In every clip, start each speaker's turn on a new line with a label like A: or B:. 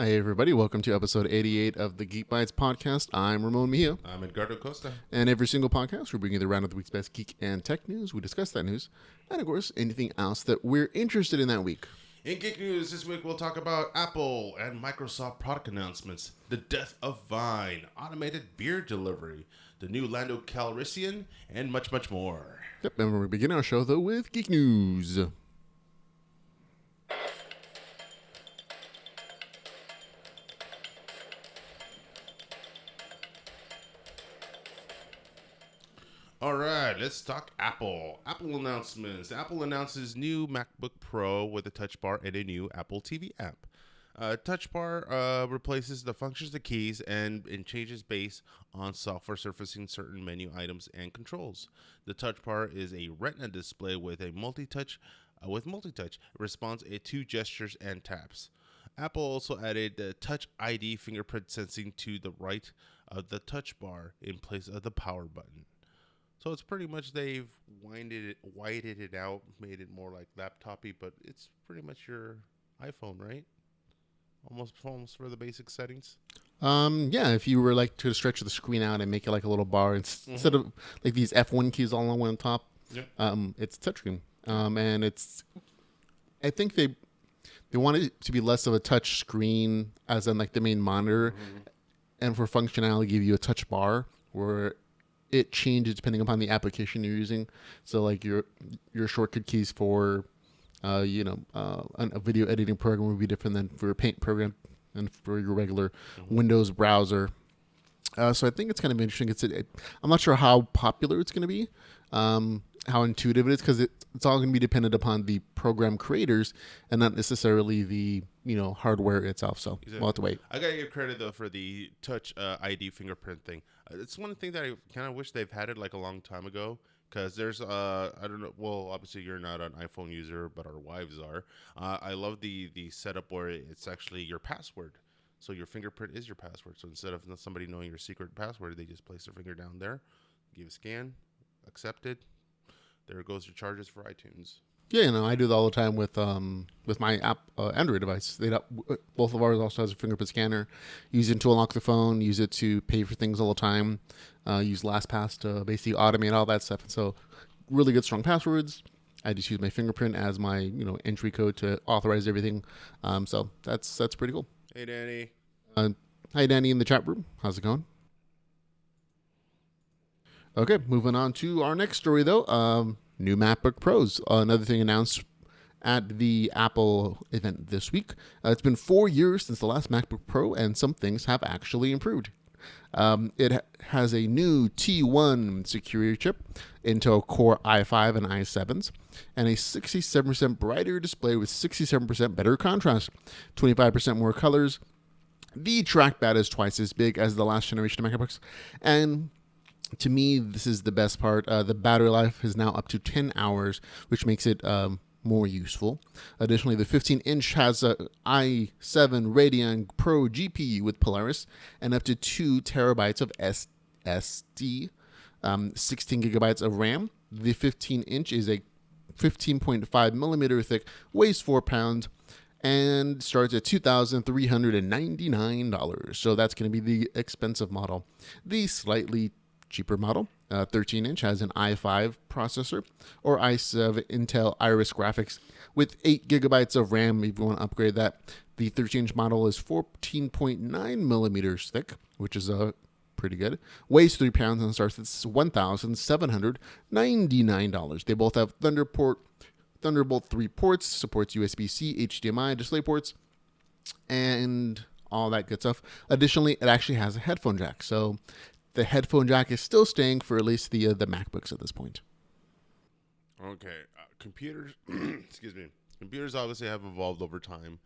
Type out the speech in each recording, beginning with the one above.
A: Hi, everybody. Welcome to episode 88 of the Geek Bytes podcast. I'm Ramon Mejia.
B: I'm Edgar Acosta.
A: And every single podcast, we bring you the round of the week's best geek and tech news. We discuss that news. And, of course, anything else that we're interested in that week.
B: In Geek News this week, we'll talk about Apple and Microsoft product announcements, the death of Vine, automated beer delivery, the new Lando Calrissian, and much, much more.
A: Yep, and we begin our show, though, with Geek News.
B: All right, let's talk Apple. Apple announcements. Apple announces new MacBook Pro with a touch bar and a new Apple TV app. Touch bar replaces the functions of keys and changes based on software surfacing certain menu items and controls. The touch bar is a Retina display with a multi-touch. It responds to gestures and taps. Apple also added the Touch ID fingerprint sensing to the right of the touch bar in place of the power button. So it's pretty much they've widened it out, made it more like laptop-y, but it's pretty much your iPhone, right? Almost for the basic settings.
A: Yeah, if you were like to stretch the screen out and make it like a little bar instead of like these F1 keys all on one top, it's touchscreen. And I think they want it to be less of a touch screen as in like the main monitor, and for functionality give you a touch bar where it changes depending upon the application you're using. So like your shortcut keys for a video editing program would be different than for a paint program and for your regular Windows browser. So I think it's kind of interesting. I'm not sure how popular it's going to be, how intuitive it is, because it's all going to be dependent upon the program creators and not necessarily the hardware itself. So exactly. We'll have to wait.
B: I gotta give credit though for the Touch ID fingerprint thing. It's one thing that I kind of wish they've had it like a long time ago. Because there's, I don't know, well, obviously you're not an iPhone user, but our wives are. I love the setup where it's actually your password. So your fingerprint is your password. So instead of somebody knowing your secret password, they just place their finger down there, give a scan, accepted. There goes your charges for iTunes.
A: Yeah, I do that all the time with my app Android device. Both of ours also has a fingerprint scanner. Use it to unlock the phone. Use it to pay for things all the time. Use LastPass to basically automate all that stuff. And so, really good strong passwords. I just use my fingerprint as my entry code to authorize everything. So that's pretty cool.
B: Hey Danny.
A: Hi Danny in the chat room. How's it going? Okay, moving on to our next story though. New MacBook Pros. Another thing announced at the Apple event this week. It's been 4 years since the last MacBook Pro, and some things have actually improved. It has a new T1 security chip, Intel Core i5 and i7s, and a 67% brighter display with 67% better contrast, 25% more colors. The trackpad is twice as big as the last generation of MacBooks, and to me, this is the best part. The battery life is now up to 10 hours, which makes it more useful. Additionally, the 15-inch has a i7 Radeon Pro GPU with Polaris and up to 2 terabytes of SSD, 16 gigabytes of RAM. The 15-inch is a 15.5 millimeter thick, weighs 4 pounds, and starts at $2,399. So that's going to be the expensive model. The slightly cheaper model, 13-inch, has an i5 processor or i7 Intel Iris graphics with 8 gigabytes of RAM if you want to upgrade that. The 13-inch model is 14.9 millimeters thick, which is pretty good. Weighs 3 pounds and starts at $1,799. They both have Thunderbolt 3 ports, supports USB-C, HDMI, display ports, and all that good stuff. Additionally, it actually has a headphone jack, so the headphone jack is still staying for at least the MacBooks at this point.
B: Okay, computers. Excuse me. Computers obviously have evolved over time,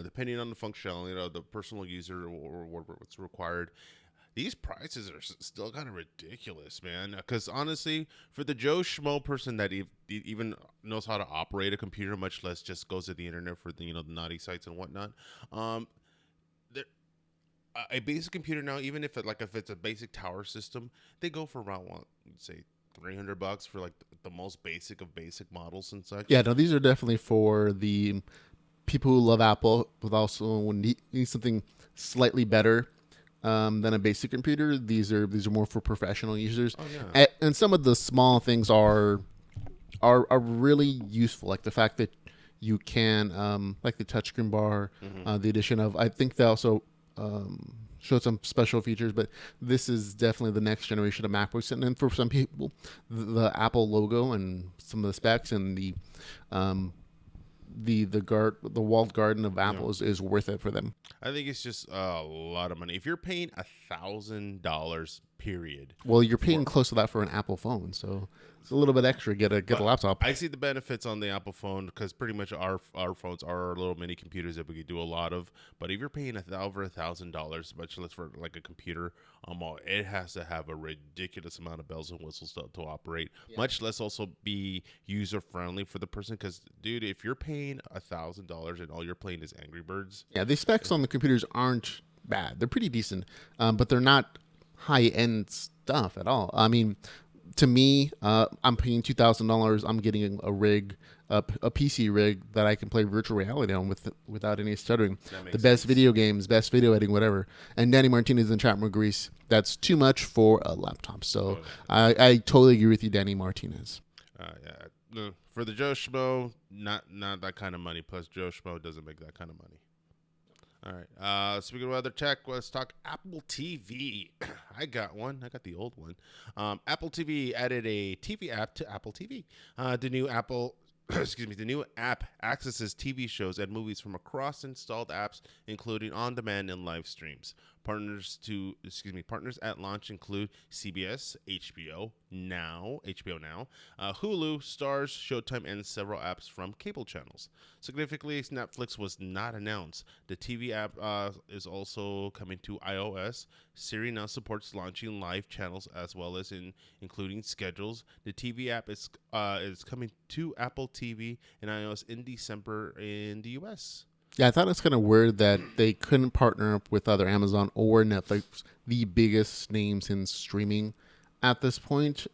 B: depending on the functionality of the personal user or what's required. These prices are still kind of ridiculous, man. Because honestly, for the Joe Schmo person that even knows how to operate a computer, much less just goes to the internet for the the naughty sites and whatnot, a basic computer now, even if it's a basic tower system, they go for around say $300 for like the most basic of basic models and such.
A: Yeah, no, these are definitely for the people who love Apple but also need something slightly better than a basic computer. These are more for professional users.
B: Oh yeah.
A: And some of the small things are really useful, like the fact that you can like the touchscreen bar, the addition of, I think they also showed some special features, but this is definitely the next generation of MacBooks. And then for some people, the Apple logo and some of the specs and the walled garden of Apple is worth it for them.
B: I think it's just a lot of money. If you're paying $1,000, period.
A: Well, you're paying close to that for an Apple phone, so it's a little bit extra. Get a laptop.
B: I see the benefits on the Apple phone because pretty much our phones are our little mini computers that we could do a lot of. But if you're paying over $1,000, much less for like a computer, it has to have a ridiculous amount of bells and whistles to operate. Yeah. Much less also be user friendly for the person. Because dude, if you're paying $1,000 and all you're playing is Angry Birds,
A: yeah, the specs on the computers aren't bad. They're pretty decent, but they're not high-end stuff at all. I mean, to me, I'm paying $2,000. I'm getting a rig, a PC rig that I can play virtual reality on without any stuttering. The best video games, best video editing, whatever. And Danny Martinez in the chat room agrees that's too much for a laptop. So I totally agree with you, Danny Martinez.
B: Yeah. For the Joe Schmo, not that kind of money. Plus, Joe Schmo doesn't make that kind of money. All right. Speaking of other tech, let's talk Apple TV. I got one. I got the old one. Apple TV added a TV app to Apple TV. The new Apple, the new app accesses TV shows and movies from across installed apps, including on-demand and live streams. Partners at launch include CBS, HBO Now, Hulu, Starz, Showtime, and several apps from cable channels. Significantly, Netflix was not announced. The TV app is also coming to iOS. Siri now supports launching live channels as well as including schedules. The TV app is coming to Apple TV and iOS in December in the US.
A: Yeah, I thought it's kind of weird that they couldn't partner up with either Amazon or Netflix, the biggest names in streaming at this point.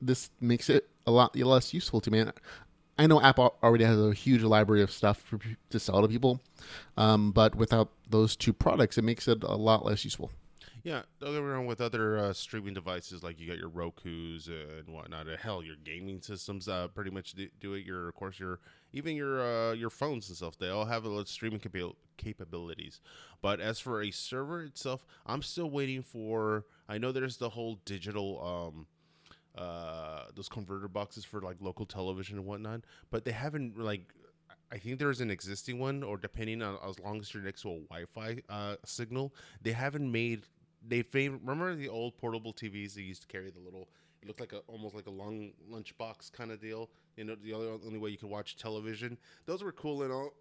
A: This makes it a lot less useful to me. I know Apple already has a huge library of stuff to sell to people, but without those two products, it makes it a lot less useful.
B: Yeah, don't get me wrong, with other streaming devices, like you got your Rokus and whatnot. Hell, your gaming systems pretty much do it. Even your phones and stuff, they all have a lot of streaming capabilities. But as for a server itself, I'm still waiting for. I know there's the whole digital those converter boxes for like local television and whatnot, but they haven't I think there's an existing one, or depending on as long as you're next to a Wi-Fi signal, they haven't made. Remember the old portable TVs they used to carry the little, it looked like almost like a long lunchbox kind of deal. You know, the only way you could watch television. Those were cool and all,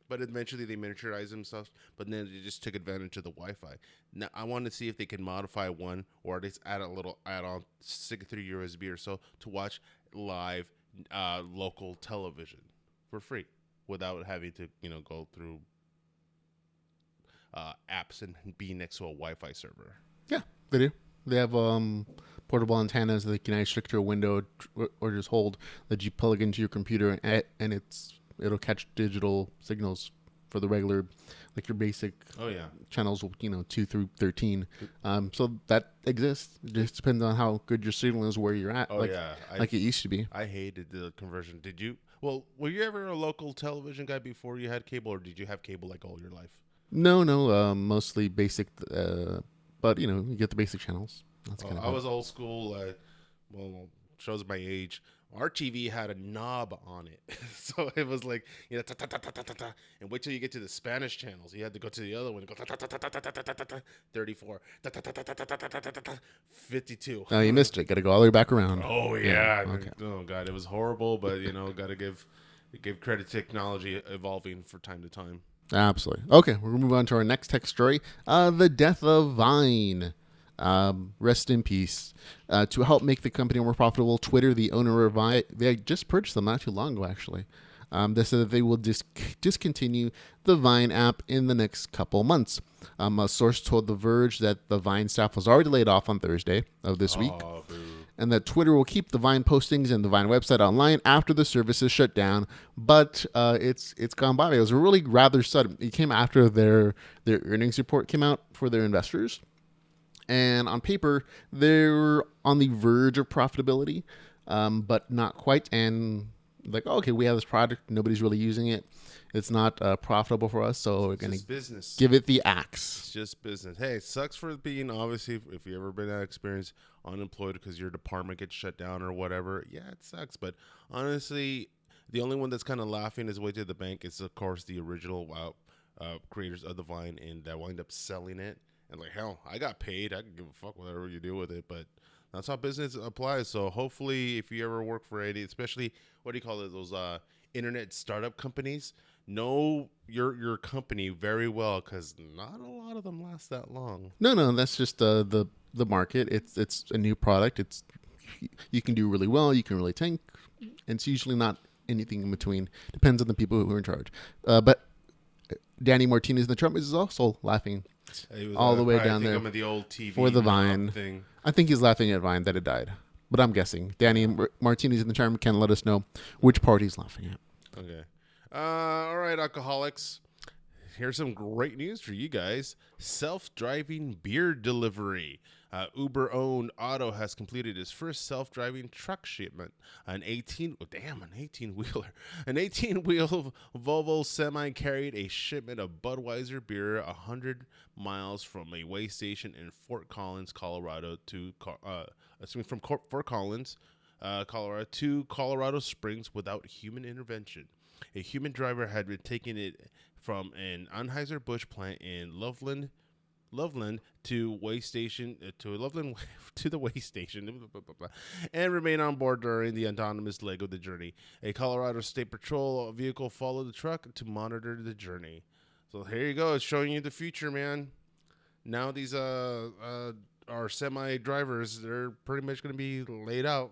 B: but eventually they miniaturized themselves. But then they just took advantage of the Wi-Fi. Now I want to see if they can modify one, or at least add a little add-on, stick it through USB or so to watch live local television for free without having to go through apps and be next to a Wi-Fi server.
A: Yeah, they do. They have portable antennas that you can either stick to a window or just hold, that you plug into your computer, and it'll catch digital signals for the regular, like your basic channels, 2 through 13. So that exists. It just depends on how good your signal is where you're at. Like it used to be.
B: I hated the conversion. Did you? Well, were you ever a local television guy before you had cable, or did you have cable like all your life?
A: No, mostly basic, but you get the basic channels. That's
B: I was old school. Shows my age. Our TV had a knob on it, so it was like and wait till you get to the Spanish channels. You had to go to the other one and go 34, 52.
A: Oh, you missed it. Got to go all the way back around.
B: Oh yeah. Okay. Oh god, it was horrible, but got to give credit to technology evolving from time to time.
A: Absolutely. Okay, we're going to move on to our next tech story. The death of Vine. Rest in peace. To help make the company more profitable, Twitter, the owner of Vine, they just purchased them not too long ago, actually. They said that they will discontinue the Vine app in the next couple months. A source told The Verge that the Vine staff was already laid off on Thursday of this week.
B: Boo.
A: and that Twitter will keep the Vine postings and the Vine website online after the service is shut down. But it's gone by. It was really rather sudden. It came after their earnings report came out for their investors, and on paper they're on the verge of profitability, but not quite. And like, oh, okay, we have this product, nobody's really using it. It's not profitable for us, so we're going to give it the axe.
B: It's just business. Hey, it sucks for being, obviously, if you ever been that experience, unemployed because your department gets shut down or whatever. Yeah, it sucks. But honestly, the only one that's kind of laughing his way to the bank is, of course, the original creators of the Vine, and that wind up selling it. And like, hell, I got paid. I can give a fuck whatever you do with it. But that's how business applies. So hopefully, if you ever work for any, especially, what do you call it, those internet startup companies, know your company very well, because not a lot of them last that long.
A: No, that's just the market. It's a new product. You can do really well, you can really tank, and it's usually not anything in between. Depends on the people who are in charge. But Danny Martinez, the Trump, is also laughing all the way down there
B: the old TV
A: for the Vine
B: thing.
A: I think he's laughing at Vine that it died, but I'm guessing Danny Martinez in the Charm can let us know which part he's laughing at.
B: Okay. All right, alcoholics. Here's some great news for you guys. Self-driving beer delivery. Uber-owned Auto has completed its first self-driving truck shipment. An 18-wheeler. An 18-wheel Volvo semi carried a shipment of Budweiser beer 100 miles from a way station in Fort Collins, Colorado from Fort Collins, Colorado to Colorado Springs without human intervention. A human driver had been taking it from an Anheuser-Busch plant in Loveland to way station to the way station and remain on board during the autonomous leg of the journey. A Colorado State Patrol vehicle followed the truck to monitor the journey. So here you go. It's showing you the future, man. Now these our semi drivers, they're pretty much going to be laid off.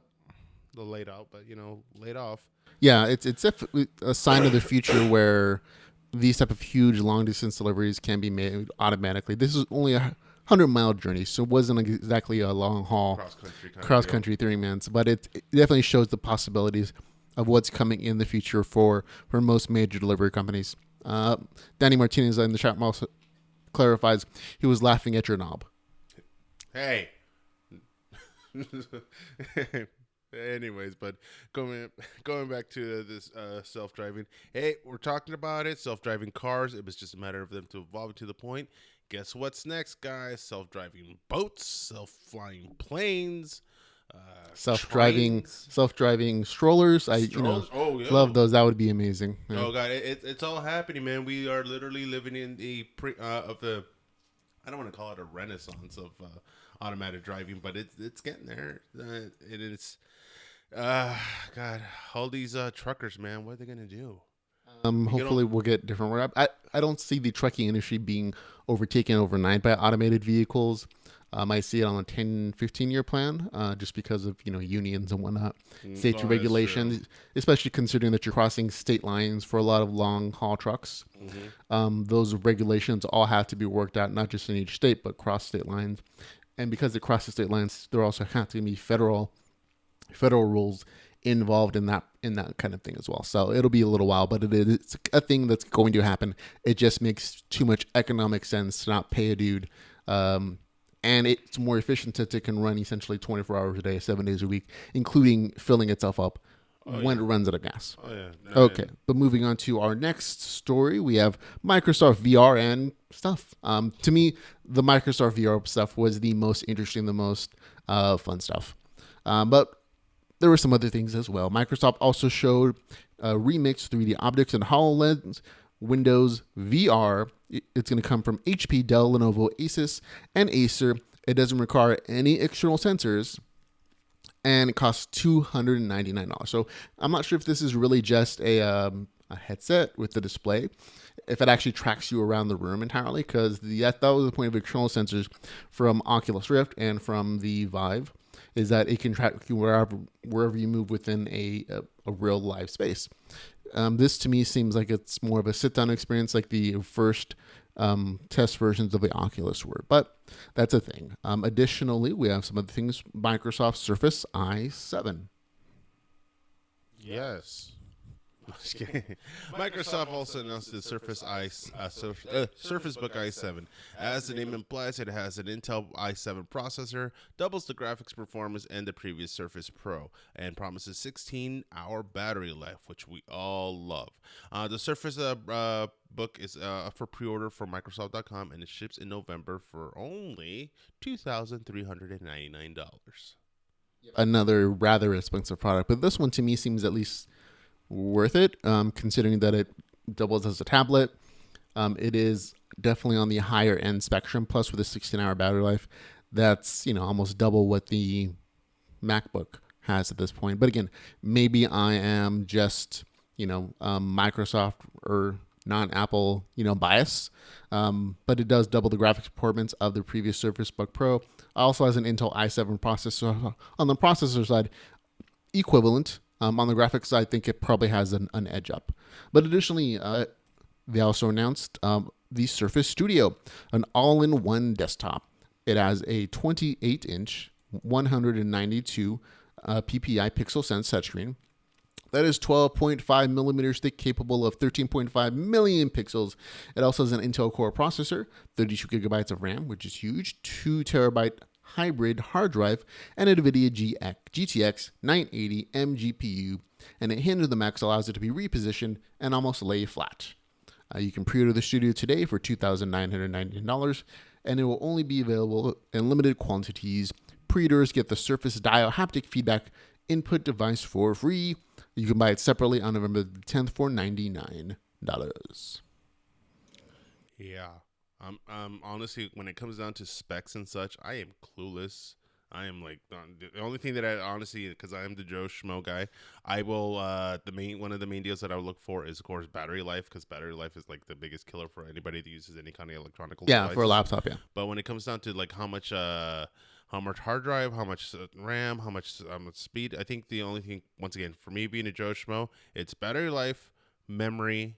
A: Yeah, it's definitely a sign of the future where these type of huge long distance deliveries can be made automatically. This is only a 100-mile journey, so it wasn't exactly a long haul cross country 3 months, but it definitely shows the possibilities of what's coming in the future for most major delivery companies. Danny Martinez in the chat also clarifies he was laughing at your knob.
B: Hey. Anyways, but going back to this self-driving. Hey, we're talking about it. Self-driving cars. It was just a matter of them to evolve to the point. Guess what's next, guys? Self-driving boats, self-flying planes,
A: self-driving strollers. I love those. That would be amazing.
B: Yeah. Oh god, it's all happening, man. We are literally living in the I don't want to call it a renaissance of automatic driving, but it's getting there. God, all these truckers, man, what are they gonna do?
A: Hopefully we'll get different. I don't see the trucking industry being overtaken overnight by automated vehicles. I see it on a 10, 15-year plan, just because of unions and whatnot, safety regulations, especially considering that you're crossing state lines for a lot of long haul trucks. Mm-hmm. Those regulations all have to be worked out, not just in each state, but cross state lines. And because they cross the state lines, there also have to be federal rules involved in that kind of thing as well. So it'll be a little while, but it's a thing that's going to happen. It just makes too much economic sense to not pay a dude. And it's more efficient that it can run essentially 24 hours a day, 7 days a week, including filling itself up when it runs out of gas. Okay, but moving on to our next story, we have Microsoft VR and stuff. To me, the Microsoft VR stuff was the most interesting, the most fun stuff. But there were some other things as well. Microsoft also showed remixed 3D optics and HoloLens Windows VR. It's going to come from HP, Dell, Lenovo, Asus, and Acer. It doesn't require any external sensors, and it costs $299. So I'm not sure if this is really just a headset with the display, if it actually tracks you around the room entirely, because that was the point of external sensors from Oculus Rift and from the Vive, is that it can track you wherever you move within a real live space. This to me seems like it's more of a sit-down experience, like the first test versions of the Oculus were. But that's a thing. Additionally, we have some other things. Microsoft Surface i7.
B: Yes. Just kidding. Microsoft also announced the Surface Book i7. As the name implies, it has an Intel i7 processor, doubles the graphics performance and the previous Surface Pro, and promises 16-hour battery life, which we all love. The Surface book is for pre-order for Microsoft.com, and it ships in November for only $2,399.
A: Another rather expensive product, but this one to me seems at least worth it, considering that it doubles as a tablet. It is definitely on the higher end spectrum, plus with a 16-hour battery life. That's, almost double what the MacBook has at this point. But again, maybe I am just, Microsoft or non-Apple, bias. But it does double the graphics performance of the previous Surface Book Pro. It also has an Intel i7 processor. On the processor side, equivalent. On the graphics side, I think it probably has an edge up. But additionally, they also announced the Surface Studio, an all-in-one desktop. It has a 28-inch, 192 ppi pixel sense touchscreen. That is 12.5 millimeters thick, capable of 13.5 million pixels. It also has an Intel Core processor, 32 gigabytes of RAM, which is huge, 2 terabyte hybrid hard drive, and a NVIDIA GTX 980M GPU, and a hinge of the Max allows it to be repositioned and almost lay flat. You can pre-order the Studio today for $2,999, and it will only be available in limited quantities. Pre-orders get the Surface Dial haptic feedback input device for free. You can buy it separately on November 10th for $99.
B: Yeah. Honestly, when it comes down to specs and such, I am clueless. I am like the only thing that I honestly, because I am the Joe Schmo guy, I will one of the main deals that I would look for is of course battery life, because battery life is like the biggest killer for anybody that uses any kind of electronic devices.
A: For a laptop, yeah.
B: But when it comes down to like how much hard drive, how much RAM, how much speed, I think the only thing, once again, for me being a Joe Schmo, it's battery life, memory.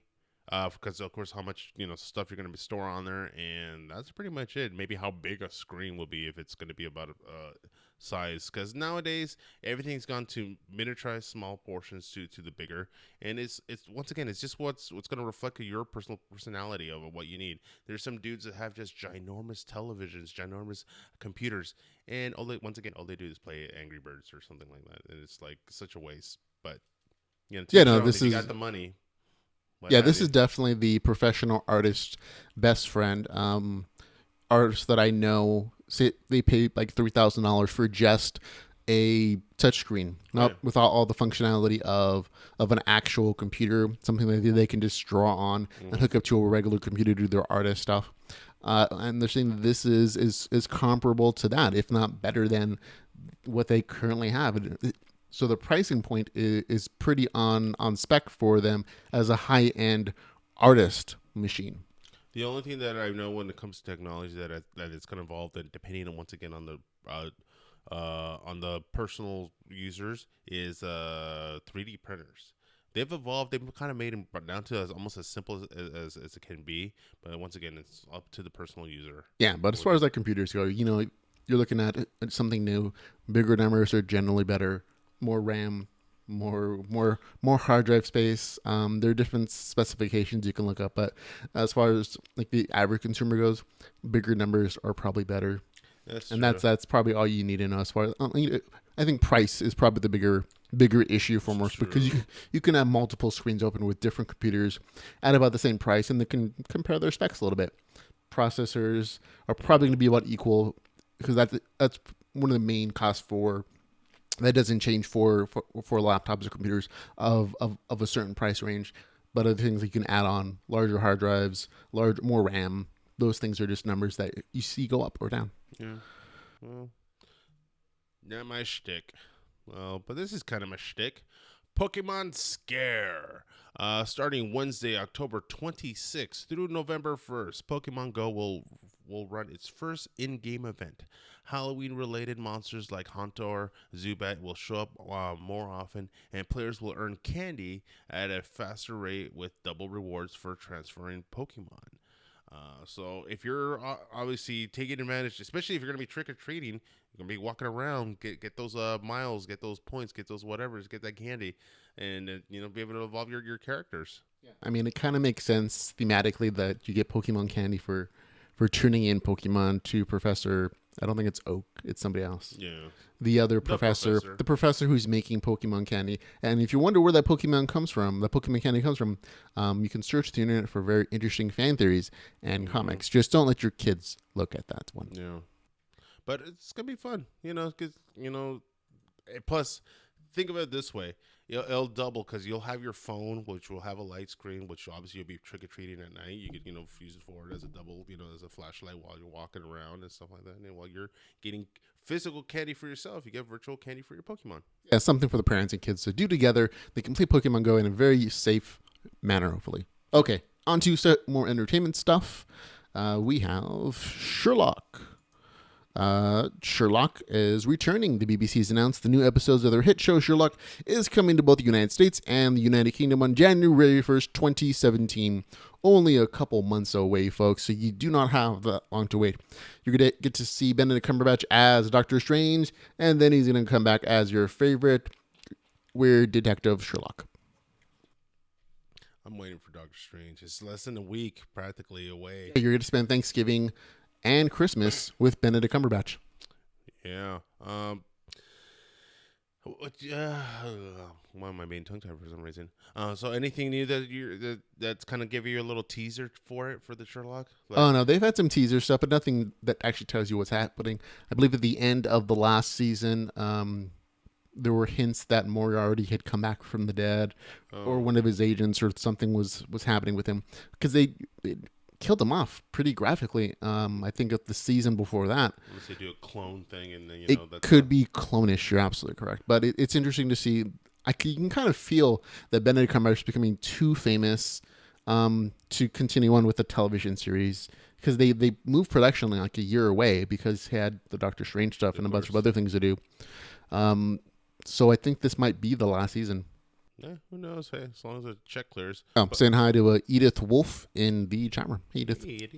B: Because of course how much stuff you're going to be store on there, and that's pretty much it. Maybe how big a screen will be, if it's going to be about size, because nowadays everything's gone to miniaturized small portions to the bigger, and it's once again it's just what's going to reflect your personal personality of what you need. There's some dudes that have just ginormous televisions, ginormous computers, and all they do is play Angry Birds or something like that, and it's like such a waste. But
A: this
B: if
A: is,
B: you got the money.
A: This is definitely the professional artist best friend. Artists that I know say they pay like $3,000 for just a touchscreen, not without all the functionality of an actual computer, something that they can just draw on and hook up to a regular computer to do their artist stuff. And they're saying that this is comparable to that, if not better than what they currently have. So the pricing point is pretty on spec for them as a high-end artist machine.
B: The only thing that I know when it comes to technology that it's going to evolve, and depending on once again on the personal users, is 3D printers. They've evolved. They've kind of made them down to almost as simple as it can be. But once again, it's up to the personal user.
A: Yeah, but as far as like computers go, you're looking at something new. Bigger numbers are generally better. More RAM, more hard drive space. There are different specifications you can look up, but as far as like the average consumer goes, bigger numbers are probably better. That's probably all you need to know. As far as I think price is probably the bigger issue for most, because you can have multiple screens open with different computers at about the same price, and they can compare their specs a little bit. Processors are probably going to be about equal, because that's one of the main costs for. That doesn't change for laptops or computers of a certain price range, but other things you can add on, larger hard drives, more RAM. Those things are just numbers that you see go up or down.
B: Yeah, well, not my shtick. Well, but this is kind of my shtick. Pokemon Scare. Starting Wednesday, October 26th through November 1st, Pokemon Go will run its first in-game event. Halloween-related monsters like Haunter, Zubat will show up more often, and players will earn candy at a faster rate with double rewards for transferring Pokemon. So if you're obviously taking advantage, especially if you're going to be trick or treating, you're going to be walking around, get those miles, get those points, get those whatevers, get that candy, and be able to evolve your characters.
A: I mean, it kind of makes sense thematically that you get Pokemon candy for tuning in Pokemon to Professor. I don't think it's Oak. It's somebody else.
B: Yeah.
A: The other professor, the professor who's making Pokemon candy. And if you wonder where that Pokemon candy comes from, you can search the internet for very interesting fan theories and comics. Just don't let your kids look at that one.
B: Yeah. But it's going to be fun, because, plus, think of it this way. It'll double because you'll have your phone, which will have a light screen, which obviously you'll be trick-or-treating at night. You could, use it for it as a double, as a flashlight while you're walking around and stuff like that. And while you're getting physical candy for yourself, you get virtual candy for your Pokemon.
A: Yeah, something for the parents and kids to do together. They can play Pokemon Go in a very safe manner, hopefully. Okay, on to more entertainment stuff. We have Sherlock. Sherlock is returning. The BBC's announced the new episodes of their hit show Sherlock is coming to both the United States and the United Kingdom on January 1st, 2017. Only a couple months away, folks, so you do not have that long to wait. You're going to get to see Benedict Cumberbatch as Doctor Strange, and then he's going to come back as your favorite weird detective Sherlock.
B: I'm waiting for Doctor Strange. It's less than a week practically away.
A: You're going to spend Thanksgiving and Christmas with Benedict Cumberbatch.
B: Yeah. Why am I being tongue-tied for some reason? So anything new that's kind of give you a little teaser for the Sherlock?
A: No, they've had some teaser stuff, but nothing that actually tells you what's happening. I believe at the end of the last season, there were hints that Moriarty had come back from the dead, or one of his agents, or something was happening with him, because they killed him off pretty graphically. I think of the season before that.
B: Unless they do a clone thing, and then
A: it could be clonish. You're absolutely correct, but it's interesting to see. You can kind of feel that Benedict Cumberbatch is becoming too famous to continue on with the television series, because they moved production like a year away because he had the Doctor Strange stuff and a bunch of other things to do. So I think this might be the last season.
B: Yeah, who knows? Hey, as long as the check clears.
A: Saying hi to Edith Wolf in the chat room. Hey, Edith.
B: Hey,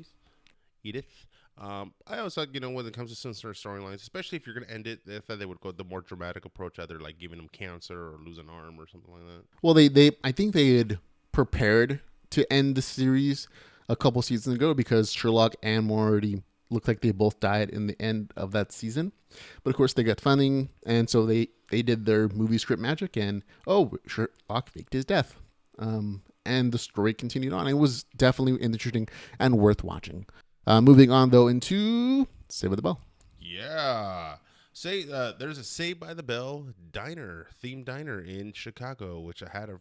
B: Edith. I always thought, when it comes to some sort of storylines, especially if you're going to end it, I thought they would go the more dramatic approach, either like giving him cancer or lose an arm or something like that.
A: Well, I think they had prepared to end the series a couple seasons ago because Sherlock and Moriarty looked like they both died in the end of that season. But of course, they got funding, and so they did their movie script magic, and Sherlock faked his death. And the story continued on. It was definitely interesting and worth watching. Moving on, though, into Saved by the Bell.
B: Yeah. There's a Saved by the Bell themed diner in Chicago, which I had a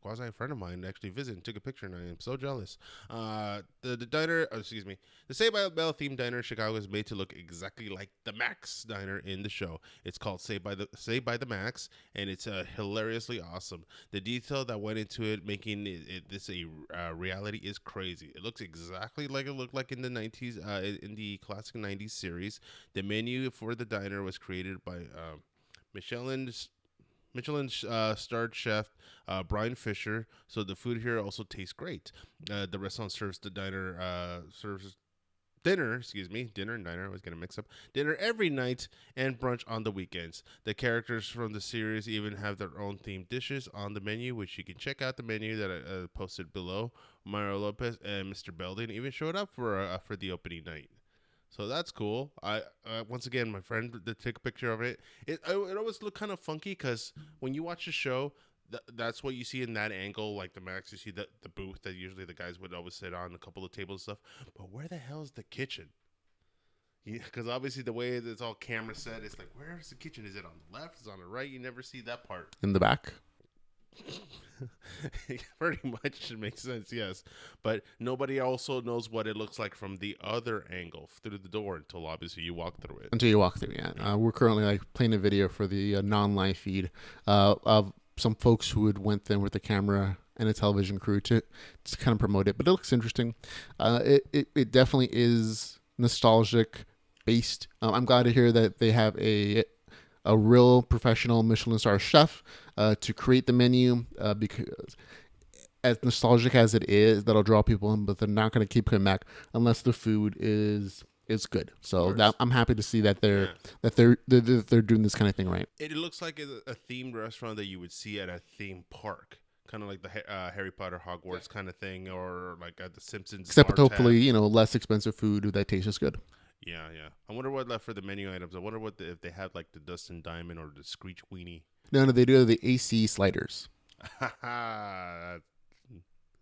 B: quasi friend of mine actually visit and took a picture, and I am so jealous. The diner, the Saved by the Bell themed diner in Chicago is made to look exactly like the Max diner in the show. It's called Saved by the Max, and it's hilariously awesome. The detail that went into it, making this a reality, is crazy. It looks exactly like it looked like in the 90s, in the classic 90s series. The menu for the diner was created by Michelin-starred chef Brian Fisher, so the food here also tastes great. The restaurant serves dinner and diner. I was getting mixed up. Dinner every night and brunch on the weekends. The characters from the series even have their own themed dishes on the menu, which you can check out the menu that I posted below. Mario Lopez and Mr. Belding even showed up for the opening night. So that's cool. I once again, my friend did take a picture of it. It always looked kind of funky because when you watch the show, that's what you see in that angle, like the Max. You see the booth that usually the guys would always sit on, a couple of tables and stuff. But where the hell is the kitchen? Because obviously the way it's all camera set, it's like, where is the kitchen? Is it on the left? Is it on the right? You never see that part.
A: In the back?
B: Pretty much, it makes sense, yes. But nobody also knows what it looks like from the other angle through the door until obviously you walk through it.
A: Yeah. We're currently playing a video for the non-live feed of some folks who went there with a camera and a television crew to kind of promote it. But it looks interesting. It definitely is nostalgic based. I'm glad to hear that they have a real professional Michelin star chef to create the menu, because as nostalgic as it is, that'll draw people in, but they're not going to keep coming back unless the food is good. So I'm happy to see that they're doing this kind of thing right.
B: It looks like a themed restaurant that you would see at a theme park, kind of like the Harry Potter Hogwarts kind of thing, or like at the Simpsons.
A: Except with hopefully less expensive food that tastes good.
B: Yeah. I wonder what left for the menu items. I wonder if they had like the Dustin Diamond or the Screech Weenie.
A: No, they do have the AC sliders.
B: That's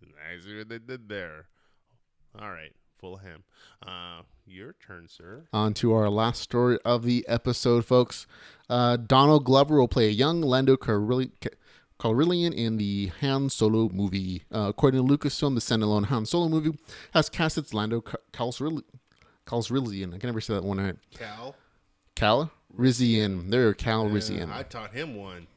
B: nice what they did there. All right, full ham. Your turn, sir.
A: On to our last story of the episode, folks. Donald Glover will play a young Lando Calrissian in the Han Solo movie. According to Lucasfilm, the standalone Han Solo movie has cast its Lando Calrissian. I can never say that one right. Calrissian. There, Calrissian.
B: I taught him one.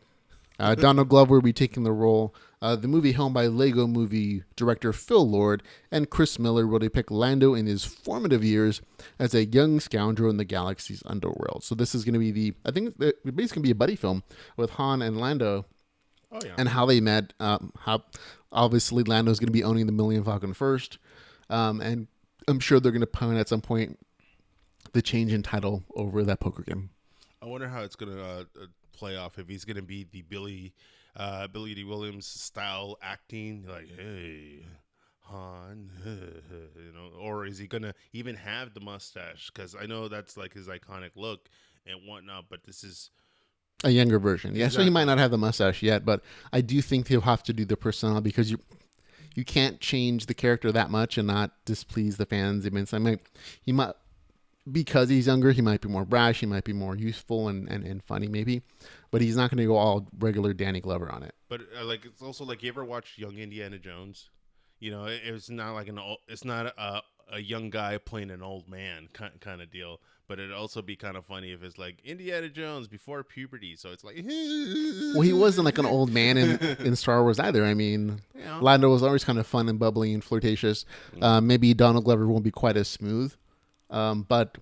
A: Donald Glover will be taking the role. The movie, helmed by Lego movie director Phil Lord, and Chris Miller will depict Lando in his formative years as a young scoundrel in the galaxy's underworld. So this is going to be it's basically going to be a buddy film with Han and Lando.
B: Oh, yeah.
A: And how they met. How obviously Lando's going to be owning the Millennium Falcon first, and I'm sure they're going to point at some point the change in title over that poker game.
B: I wonder how it's going to play off, if he's going to be the Billy D. Williams style acting, like, hey, Han, or is he going to even have the mustache? Because I know that's like his iconic look and whatnot, but this is
A: a younger version. Yeah,
B: exactly.
A: So he might not have the mustache yet, but I do think he'll have to do the persona, because you can't change the character that much and not displease the fans. I mean, he might, because he's younger, he might be more brash, he might be more useful and funny maybe, but he's not going to go all regular Danny Glover on it.
B: But like, it's also like, you ever watch Young Indiana Jones? It's not like it's not a young guy playing an old man kind of deal. But it'd also be kind of funny if it's like Indiana Jones before puberty. So it's like,
A: well, he wasn't like an old man in Star Wars either. I mean, Lando was always kind of fun and bubbly and flirtatious. Maybe Donald Glover won't be quite as smooth, but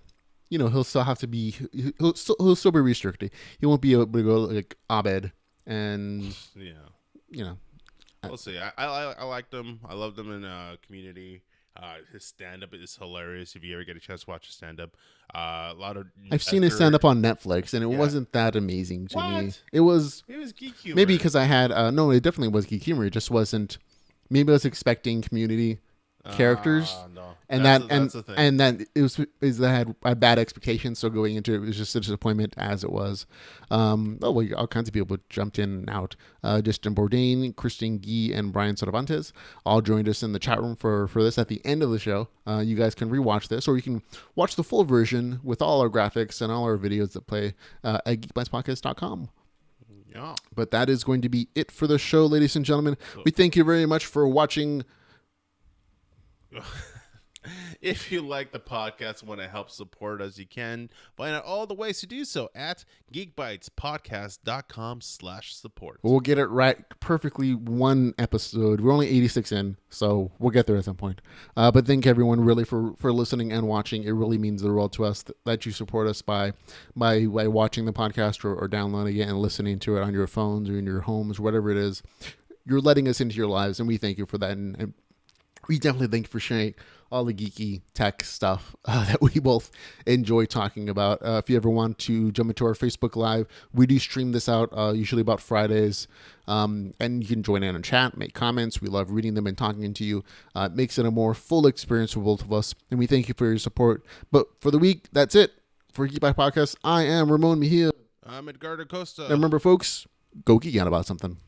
A: he'll still have to be. He'll still be restricted. He won't be able to go like Abed and
B: We'll see. I liked him. I loved him in Community. His stand-up is hilarious. If you ever get a chance to watch his stand-up, a lot of
A: I've seen his stand-up on Netflix, and it wasn't that amazing to me. It was
B: geek humor.
A: Maybe because I had no, it definitely was geek humor. It just wasn't. Maybe I was expecting Community characters,
B: no.
A: and that's the thing. And then I had bad expectations, so going into it was just a disappointment as it was. All kinds of people jumped in and out. Justin Bourdain, Christine Guy, and Brian Cervantes all joined us in the chat room for this at the end of the show. You guys can rewatch this, or you can watch the full version with all our graphics and all our videos that play at geekbytespodcast.com.
B: Yeah.
A: But that is going to be it for the show, ladies and gentlemen. We thank you very much for watching.
B: If you like the podcast and want to help support us, you can find out all the ways to do so at geekbytespodcast.com/support.
A: We'll get it right perfectly one episode. We're only 86 in, so we'll get there at some point. But thank everyone really for listening and watching. It really means the world to us that you support us by watching the podcast or downloading it and listening to it on your phones or in your homes, whatever it is. You're letting us into your lives, and we thank you for that. And we definitely thank you for sharing all the geeky tech stuff that we both enjoy talking about. If you ever want to jump into our Facebook Live, we do stream this out usually about Fridays. And you can join in and chat, make comments. We love reading them and talking to you. It makes it a more full experience for both of us. And we thank you for your support. But for the week, that's it. For Geek by Podcast, I am Ramon Mejia.
B: I'm Edgar Acosta.
A: And remember, folks, go geek out about something.